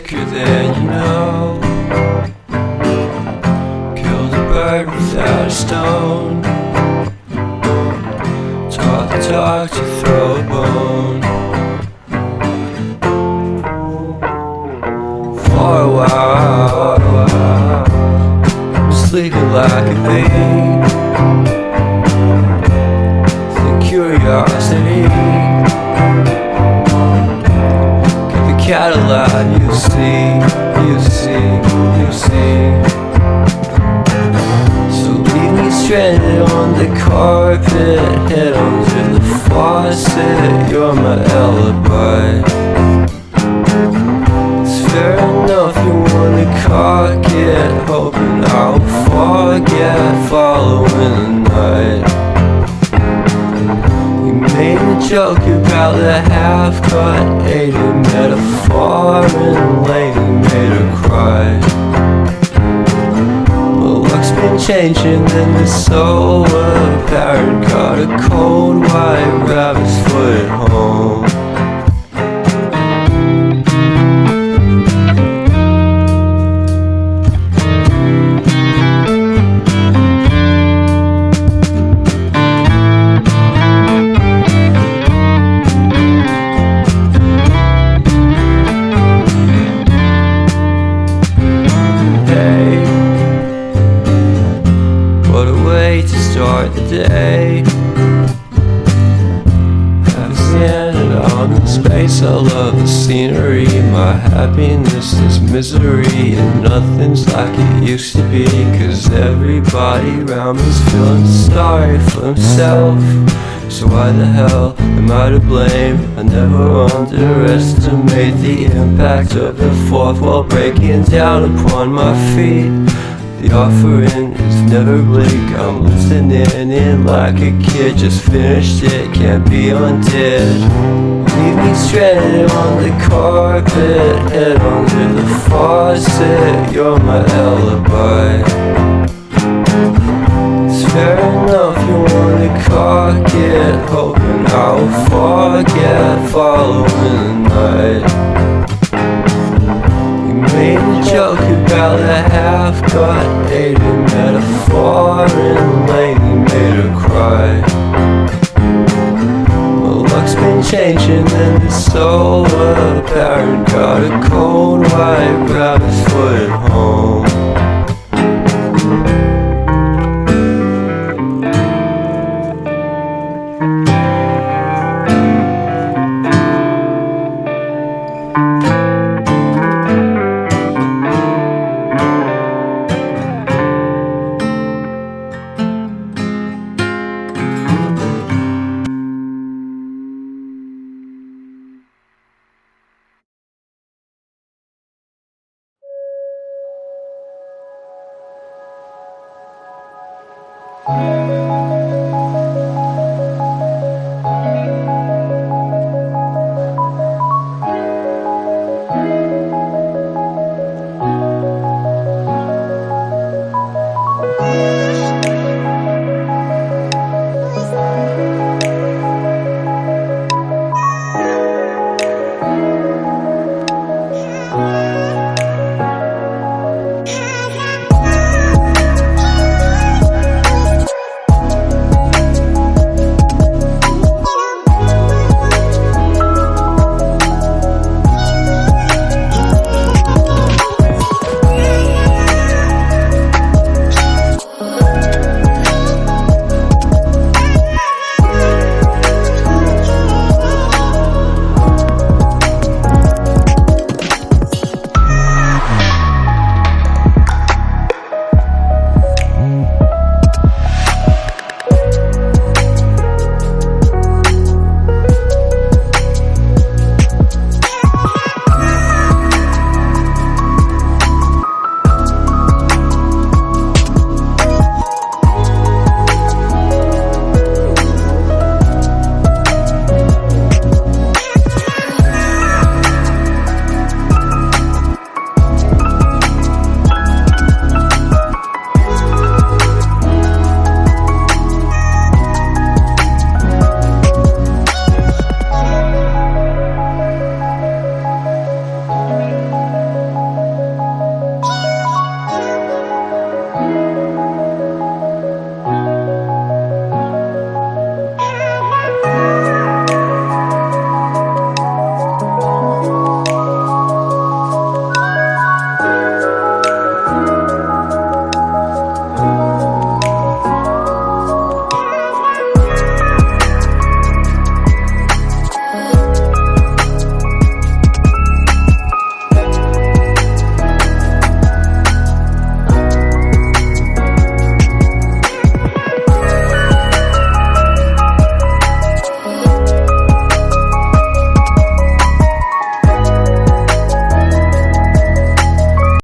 quicker than you know. Killed a bird without a stone. Taught the dog to throw a bone. For a while, sleeping like a bee. The curiosity kept the cat alive. You see, you see, you see. So leave me stranded on the carpet, head under the faucet. You're my alibi. Fair enough, you wanna cock it, hoping I'll forget following the night. You made a joke about the half-cut, ate a metaphor and lady made her cry. Well, luck's been changing and it's so apparent. Caught a cold white rabbit's foot at home. What a way to start the day. Haven't seen it on in space. I love the scenery. My happiness is misery, and nothing's like it used to be. Cause everybody around me's feeling sorry for himself. So why the hell am I to blame? I never underestimate the impact of the fourth wall breaking down upon my feet. The offering is never bleak. I'm listening in like a kid. Just finished it, can't be undid. Leave me stranded on the carpet, head under the faucet. You're my alibi. It's fair enough, you wanna cock it, hoping I'll forget following the night. Made a joke about the half-cut, ate a metaphor and lady made her cry. Well, luck's been changing and it's so apparent. Got a cold white rabbit's foot at home.